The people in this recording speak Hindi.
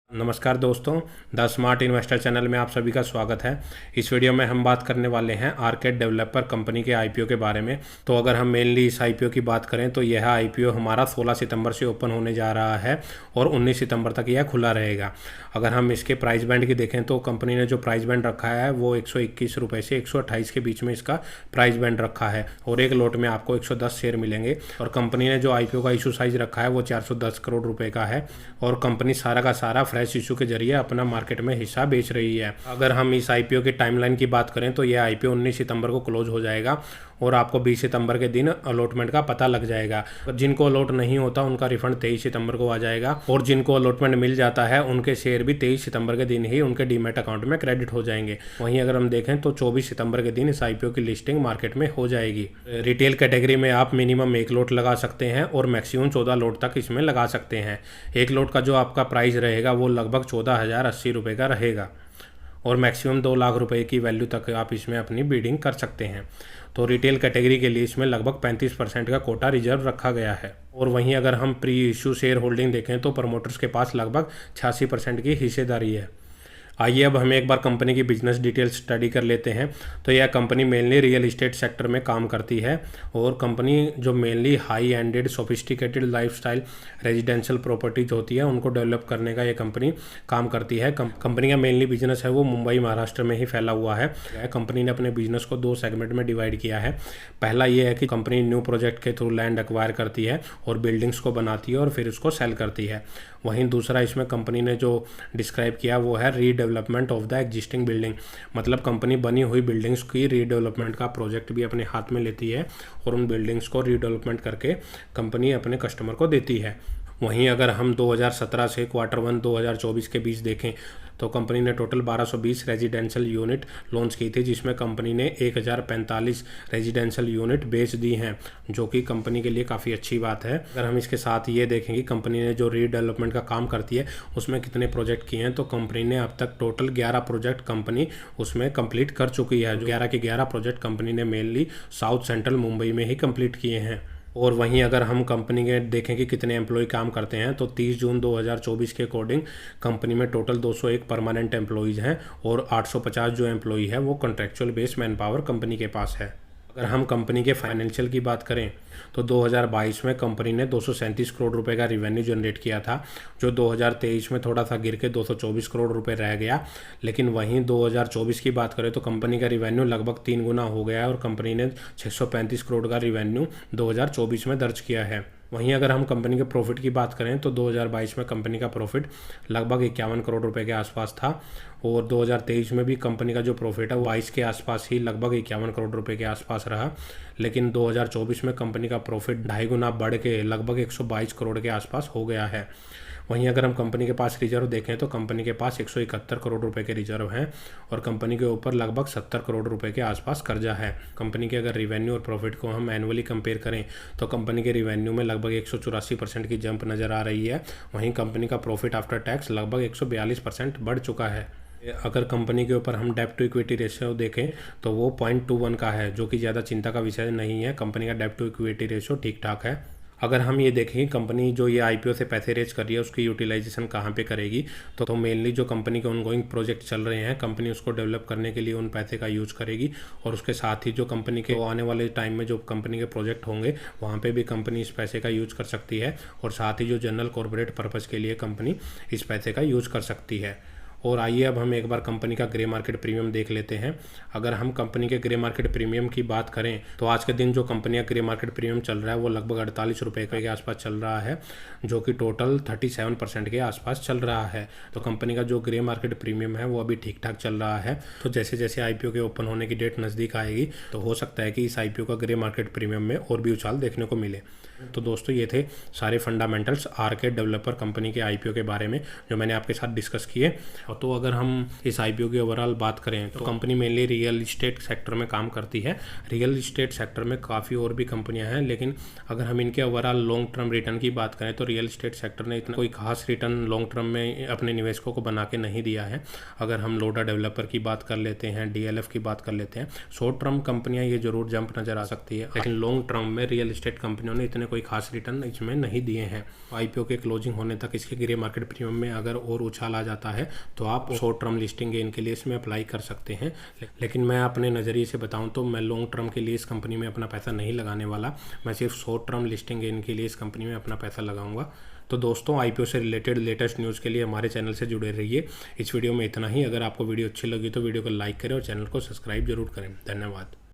नमस्कार दोस्तों, द स्मार्ट इन्वेस्टर चैनल में आप सभी का स्वागत है। इस वीडियो में हम बात करने वाले हैं आर्केड डेवलपर कंपनी के आईपीओ के बारे में। तो अगर हम मेनली इस आईपीओ की बात करें तो यह आईपीओ हमारा 16 सितंबर से ओपन होने जा रहा है और 19 सितंबर तक यह खुला रहेगा। अगर हम इसके प्राइस बैंड की देखें तो कंपनी ने जो प्राइस बैंड रखा है वो 121 रुपये से 128 के बीच में इसका प्राइस बैंड रखा है और एक लोट में आपको 110 शेयर मिलेंगे। और कंपनी ने जो आईपीओ का इशू साइज रखा है वो 410 करोड़ रुपये का है और कंपनी सारा का सारा फ्रेश इशू के जरिए अपना मार्केट में हिस्सा बेच रही है। अगर हम इस आईपीओ की टाइमलाइन की बात करें तो यह आईपीओ 19 सितंबर को क्लोज हो जाएगा और आपको 20 सितंबर के दिन अलॉटमेंट का पता लग जाएगा। जिनको अलॉट नहीं होता उनका रिफंड 23 सितंबर को आ जाएगा और जिनको अलॉटमेंट मिल जाता है उनके शेयर भी 23 सितंबर के दिन ही उनके डीमैट अकाउंट में क्रेडिट हो जाएंगे। वहीं अगर हम देखें तो 24 सितंबर के दिन इस आईपीओ की लिस्टिंग मार्केट में हो जाएगी। रिटेल कैटेगरी में आप मिनिमम 1 लोट लगा सकते हैं और मैक्सिमम 14 लोट तक इसमें लगा सकते हैं। 1 लोट का जो आपका प्राइस रहेगा वो लगभग 14,080 रुपये का रहेगा और मैक्सिमम 2 लाख रुपए की वैल्यू तक आप इसमें अपनी बीडिंग कर सकते हैं। तो रिटेल कैटेगरी के लिए इसमें लगभग 35% का कोटा रिजर्व रखा गया है। और वहीं अगर हम प्री इशू शेयर होल्डिंग देखें तो प्रमोटर्स के पास लगभग 86% की हिस्सेदारी है। आइए अब हम एक बार कंपनी की बिजनेस डिटेल स्टडी कर लेते हैं। तो यह company mainly real estate sector में काम करती है और कंपनी जो mainly high ended sophisticated lifestyle residential properties होती है उनको डेवलप करने का ये कंपनी काम करती है। कंपनी का मेनली बिजनेस है वो मुंबई महाराष्ट्र में ही फैला हुआ है। कंपनी ने अपने बिजनेस को 2 सेगमेंट में डिवाइड किया है। पहला ये है कि कंपनी न्यू प्रोजेक्ट के थ्रू लैंड एक्वायर करती है और बिल्डिंग्स को बनाती है और फिर उसको सेल करती है। वहीं दूसरा इसमें कंपनी ने जो डिस्क्राइब किया वो है redevelopment of the existing building, मतलब कंपनी बनी हुई बिल्डिंग्स की रीडेवलपमेंट का प्रोजेक्ट भी अपने हाथ में लेती है और उन बिल्डिंग्स को रीडेवलपमेंट करके कंपनी अपने कस्टमर को देती है। वहीं अगर हम 2017 से Q1 2024 के बीच देखें तो कंपनी ने टोटल 1220 रेजिडेंशियल यूनिट लॉन्च की थी, जिसमें कंपनी ने 1045 रेजिडेंशियल यूनिट बेच दी हैं, जो कि कंपनी के लिए काफ़ी अच्छी बात है। अगर हम इसके साथ ये देखें कि कंपनी ने जो रीडेवलपमेंट का काम करती है उसमें कितने प्रोजेक्ट किए हैं तो कंपनी ने अब तक टोटल 11 प्रोजेक्ट कंपनी उसमें कंप्लीट कर चुकी है। जो 11 के 11 प्रोजेक्ट कंपनी ने मेनली साउथ सेंट्रल मुंबई में ही कंप्लीट किए हैं। और वहीं अगर हम कंपनी के देखें कि कितने एम्प्लॉय काम करते हैं तो 30 जून 2024 के अकॉर्डिंग कंपनी में टोटल 201 परमानेंट एम्प्लॉयज़ हैं और 850 जो एम्प्लॉय है वो contractual base man power company के पास है। अगर हम कंपनी के फाइनेंशियल की बात करें तो 2022 में कंपनी ने 237 करोड़ रुपए का रिवेन्यू जनरेट किया था, जो 2023 में थोड़ा सा गिर के 224 करोड़ रुपए रह गया। लेकिन वहीं 2024 की बात करें तो कंपनी का रिवेन्यू लगभग 3 गुना हो गया है और कंपनी ने 635 करोड़ का रिवेन्यू 2024 में दर्ज किया है। वहीं अगर हम कंपनी के प्रॉफिट की बात करें तो 2022 में कंपनी का प्रॉफिट लगभग 51 करोड़ रुपए के आसपास था और 2023 में भी कंपनी का जो प्रॉफिट है वो 22 के आसपास ही लगभग 51 करोड़ रुपए के आसपास रहा। लेकिन 2024 में कंपनी का प्रॉफिट 2.5 गुना बढ़ के लगभग 122 करोड़ के आसपास हो गया है। वहीं अगर हम कंपनी के पास रिजर्व देखें तो कंपनी के पास 171 करोड़ रुपए के रिजर्व हैं और कंपनी के ऊपर लगभग 70 करोड़ रुपए के आसपास कर्जा है। कंपनी के अगर रिवेन्यू और प्रॉफिट को हम एनुअली कंपेयर करें तो कंपनी के रिवेन्यू में लगभग 184% की जंप नज़र आ रही है। वहीं कंपनी का प्रॉफिट आफ्टर टैक्स लगभग 142% बढ़ चुका है। अगर कंपनी के ऊपर हम डेब्ट टू इक्विटी रेशियो देखें तो वो 0.21 का है, जो कि ज़्यादा चिंता का विषय नहीं है। कंपनी का डेब्ट टू इक्विटी रेशियो ठीक ठाक है। अगर हम ये देखें कंपनी जो ये आईपीओ से पैसे रेज कर रही है उसकी यूटिलाइजेशन कहाँ पे करेगी तो मेनली जो कंपनी के ऑनगोइंग प्रोजेक्ट चल रहे हैं कंपनी उसको डेवलप करने के लिए उन पैसे का यूज करेगी और उसके साथ ही जो कंपनी के आने वाले टाइम में जो कंपनी के प्रोजेक्ट होंगे वहाँ पे भी कंपनी इस पैसे का यूज कर सकती है और साथ ही जो जनरल कॉर्पोरेट पर्पज़ के लिए कंपनी इस पैसे का यूज कर सकती है। और आइए अब हम एक बार कंपनी का ग्रे मार्केट प्रीमियम देख लेते हैं। अगर हम कंपनी के ग्रे मार्केट प्रीमियम की बात करें तो आज के दिन जो कंपनी का ग्रे मार्केट प्रीमियम चल रहा है वो लगभग 48 रुपये के आसपास चल रहा है, जो कि टोटल 37% के आसपास चल रहा है। तो कंपनी का जो ग्रे मार्केट प्रीमियम है वो अभी ठीक ठाक चल रहा है। तो जैसे जैसे आईपीओ के ओपन होने की डेट नज़दीक आएगी तो हो सकता है कि इस आईपीओ का ग्रे मार्केट प्रीमियम में और भी उछाल देखने को मिले। तो दोस्तों ये थे सारे फंडामेंटल्स आर्केड डेवलपर कंपनी के आईपीओ के बारे में जो मैंने आपके साथ डिस्कस किए। तो अगर हम इस आईपीओ की ओवरऑल बात करें तो company mainly real estate sector में काम करती है। रियल इस्टेट सेक्टर में काफ़ी और भी कंपनियां हैं, लेकिन अगर हम इनके ओवरऑल लॉन्ग टर्म रिटर्न की बात करें तो रियल इस्टेट सेक्टर ने इतना कोई खास रिटर्न लॉन्ग टर्म में अपने निवेशकों को बना के नहीं दिया है। अगर हम लोडा डेवलपर की बात कर लेते हैं, डीएलएफ की बात कर लेते हैं, शॉर्ट टर्म कंपनियां ये जरूर जंप नज़र आ सकती है, लेकिन लॉन्ग टर्म में रियल इस्टेट कंपनियों ने इतने कोई खास रिटर्न इसमें नहीं दिए हैं। आईपीओ के क्लोजिंग होने तक इसके ग्रे मार्केट प्रीमियम में अगर और उछाल आ जाता है तो आप शॉर्ट टर्म लिस्टिंग गेन के लिए इसमें अप्लाई कर सकते हैं। लेकिन मैं अपने नज़रिए से बताऊं तो मैं लॉन्ग टर्म के लिए इस कंपनी में अपना पैसा नहीं लगाने वाला, मैं सिर्फ शॉर्ट टर्म लिस्टिंग गेन के लिए इस कंपनी में अपना पैसा लगाऊंगा। तो दोस्तों, आईपीओ से रिलेटेड लेटेस्ट न्यूज़ के लिए हमारे चैनल से जुड़े रहिए। इस वीडियो में इतना ही। अगर आपको वीडियो अच्छी लगी तो वीडियो को लाइक करें और चैनल को सब्सक्राइब जरूर करें। धन्यवाद।